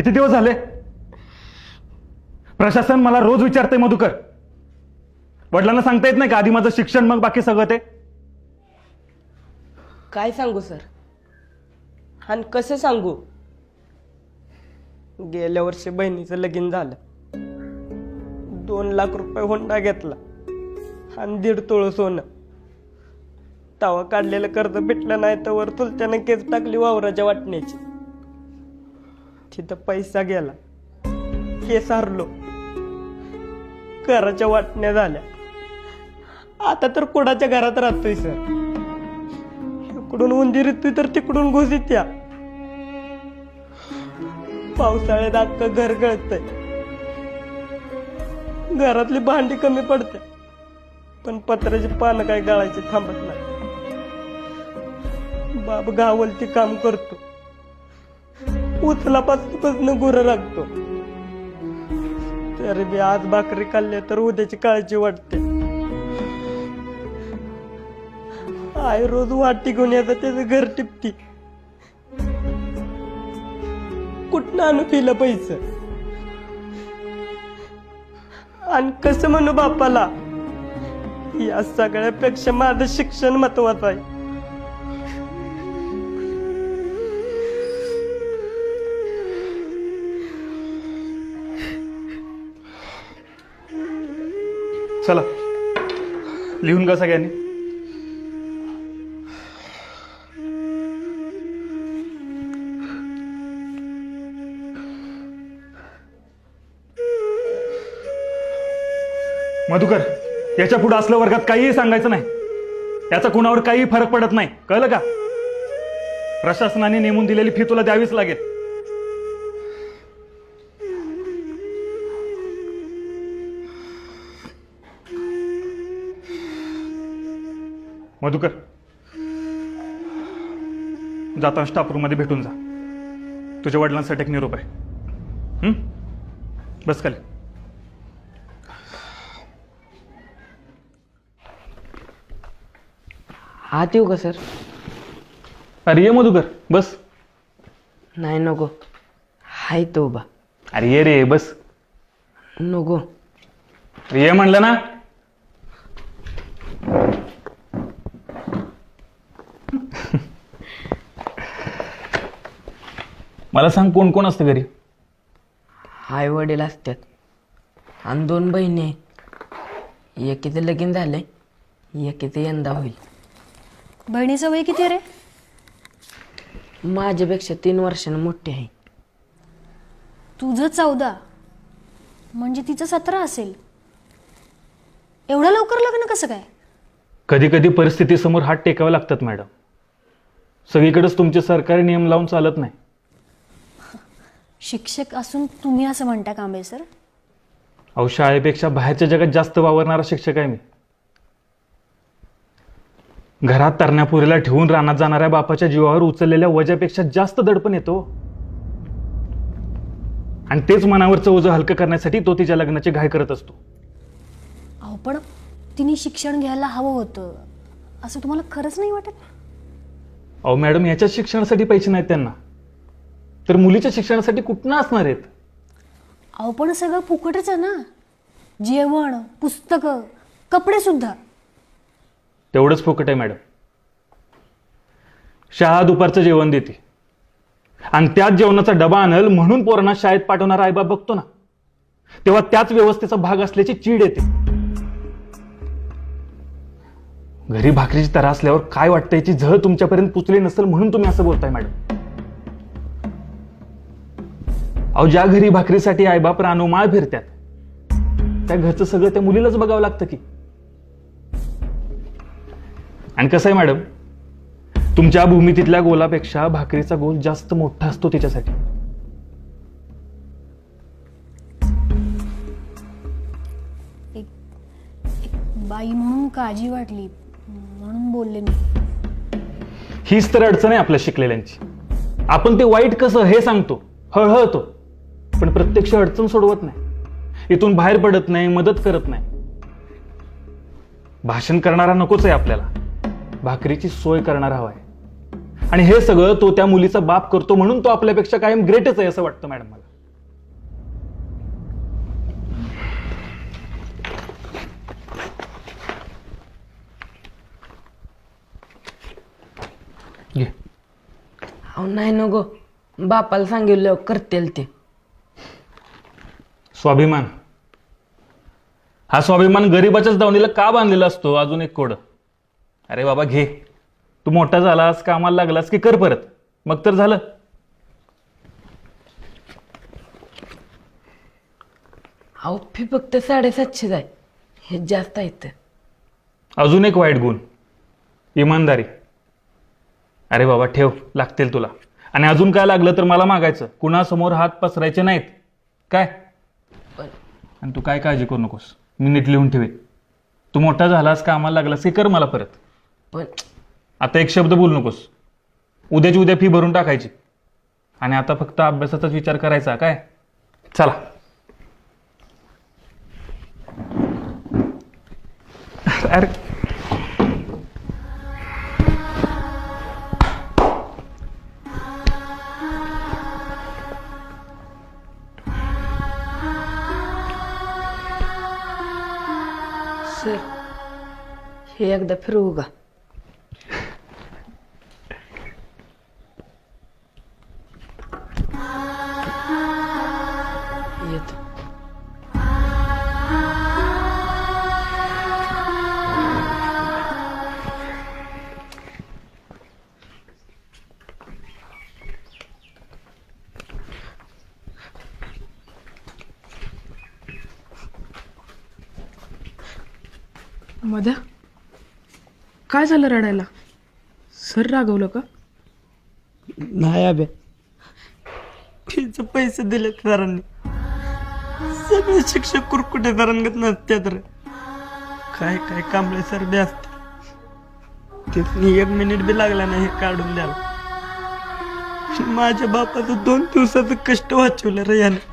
किती दिवस झाले? प्रशासन मला रोज विचारतंय मधुकर, वडिलांना सांगता येत नाही का आधी माझं शिक्षण मग बाकी सगळं ते? काय सांगू सर, आणि कसं सांगू? गेल्या वर्षी बहिणीचं लगीन झालं, 2 लाख रुपये हुंडा घेतला आणि 1.5 तोळ सोनं. तवा काढलेलं कर्ज भेटलं नाही तर वर चुलत्यानं केस टाकली वावराच्या वाटण्याची. तिथं पैसा गेला, केस हरलो, घराच्या वाटण्या झाल्या. आता तर कोणाच्या घरात राहतोय सर. इकडून उंदीर येतोय तर तिकडून घुस येत्या. पावसाळ्यात अख्खं घर गळतंय. घरातली भांडी कमी पडते, पण पत्र्याची पानं काय गळायची थांबत नाही. बाप गावलती काम करतो, उचलापासून गुरं राखतो. तरी बी आज भाकरी खाल्ली तर उद्याची काळजी वाटते. आई रोज वाटी घेऊन येतात, त्याचं घर टिपती. कुठनं आणू पिलं पैसे? आणि कसं म्हणू बापाला? या सगळ्यापेक्षा माझं शिक्षण महत्वाचं आहे. चला लिहून का सगळ्यांनी? मधुकर, याच्या पुढे असलं वर्गात काहीही सांगायचं नाही. याचा कुणावर काही फरक पडत नाही, कळलं का? प्रशासनाने नेमून दिलेली फी तुला द्यावीच लागेल. मधुकर, जाताना स्टाफ रूम मध्ये भेटून जा. तुझ्या वडिलांसाठी एक निरोप आहे. बस खाली. आत येऊ का सर? अरे ये मधुकर, बस. नाही नको, हाय तो उभा. अरे ये रे, बस. नको. अरे ये म्हणलं ना. मला सांग, कोण कोण असतं घरी? आई वडील असतात आणि 2 बहिणी आहेत. एकीचं लगीन झालंय, एकीचं यंदा होईल. बहिणीचं वय किती रे? माझ्यापेक्षा 3 वर्षांनी मोठी आहे. तुझं 14 म्हणजे तिचं 17 असेल. एवढं लवकर लग्न कसं काय? कधी कधी परिस्थितीसमोर हात टेकावे लागतात मॅडम. सगळीकडेच तुमचे सरकारी नियम लावून चालत नाही. शिक्षक असून तुम्ही असं म्हणता कांबळे सर? अहो, शाळेपेक्षा बाहेरच्या जगात जास्त वावरणारा शिक्षक आहे मी. घरात तरण्यापुरीला ठेवून रानात जाणाऱ्या बापाच्या जीवावर उचललेल्या वजापेक्षा जास्त दडपण येतो. आणि तेच मनावरचं ओझं हलकं करण्यासाठी तो तिच्या लग्नाची घाई करत असतो. अहो पण तिने शिक्षण घ्यायला हवं होतं असं तुम्हाला खरंच नाही वाटत? अहो मॅडम, याच्या शिक्षणासाठी पैसे नाहीत त्यांना, तर मुलीच्या शिक्षणासाठी कुठनं असणार आहेत? अहो पण सगळं फुकटच आहे ना. जेवण, पुस्तकं, कपडे सुद्धा. तेवढंच फुकट आहे मॅडम. शाळा दुपारचं जेवण देते आणि त्याच जेवणाचा डबा आणल म्हणून पोरांना शाळेत पाठवणारा आईबाप बघतो ना, तेव्हा त्याच व्यवस्थेचा भाग असल्याची चीड येते. घरी भाकरीची तरा असल्यावर काय वाटतं याची झळ तुमच्यापर्यंत पुचली नसेल म्हणून तुम्ही असं बोलताय मॅडम. अहो, ज्या घरी भाकरीसाठी आईबाप रानोमाळ फिरतात त्या घरचं सगळं त्या मुलीलाच बघावं लागतं की. आणि कसं आहे मॅडम, तुमच्या भूमितीतल्या गोलापेक्षा भाकरीचा गोल जास्त मोठा असतो तिच्यासाठी. एक बाई म्हणून काळजी वाटली म्हणून बोलले मी. हीच तर अडचण आहे आपल्या शिकलेल्यांची. आपण ते वाईट कसं हे सांगतो, हळहळतो, पण प्रत्यक्ष अडचण सोडवत नाही. इथून बाहेर पडत नाही, मदत करत नाही. भाषण करणारा नकोच आहे आपल्याला, भाकरीची सोय करणारा हवा आहे. आणि हे सगळं तो त्या मुलीचा बाप करतो म्हणून तो आपल्यापेक्षा कायम ग्रेटच आहे असं वाटतं मॅडम मला. घे. अहो नाही नको, बापाला सांगितलं करतील ते. स्वाभिमान, हा स्वाभिमान गरीबाच्याच दावणीला का बांधलेला असतो? अजून एक कोड. अरे बाबा घे, तू मोठा झालास, कामाला लागलास की कर परत, मग तर झालं. अहो फी फक्त 750 आहे, हे जास्त आहेत. अजून एक वाईट गुण, इमानदारी. अरे बाबा ठेव, लागतील तुला. आणि अजून काय लागलं तर मला मागायचं, कुणासमोर हात पसरायचे नाहीत काय. आणि तू काय काळजी करू नकोस, मी नीट लिहून ठेवेन. तू मोठा झालास, कामाला लागलास की कर मला परत. पण आता एक शब्द बोलू नकोस. उद्याची उद्या फी भरून टाकायची. आणि आता फक्त अभ्यासाचाच विचार करायचा काय. चला. अरे सर, हे एकदा फिरवू का? येतो. मध्या, काय झालं रडायला? सर रागवलं का? नाही अभे, फीचे पैसे दिले सरांनी. सगळे शिक्षक कुरकुटे तरंगत नसते तर काय काय कांबळे सर बी असते. तिथनी 1 मिनिट बी लागला नाही हे काढून द्यायला. माझ्या बापाचं 2 दिवसाचं कष्ट वाचवलं रे याने.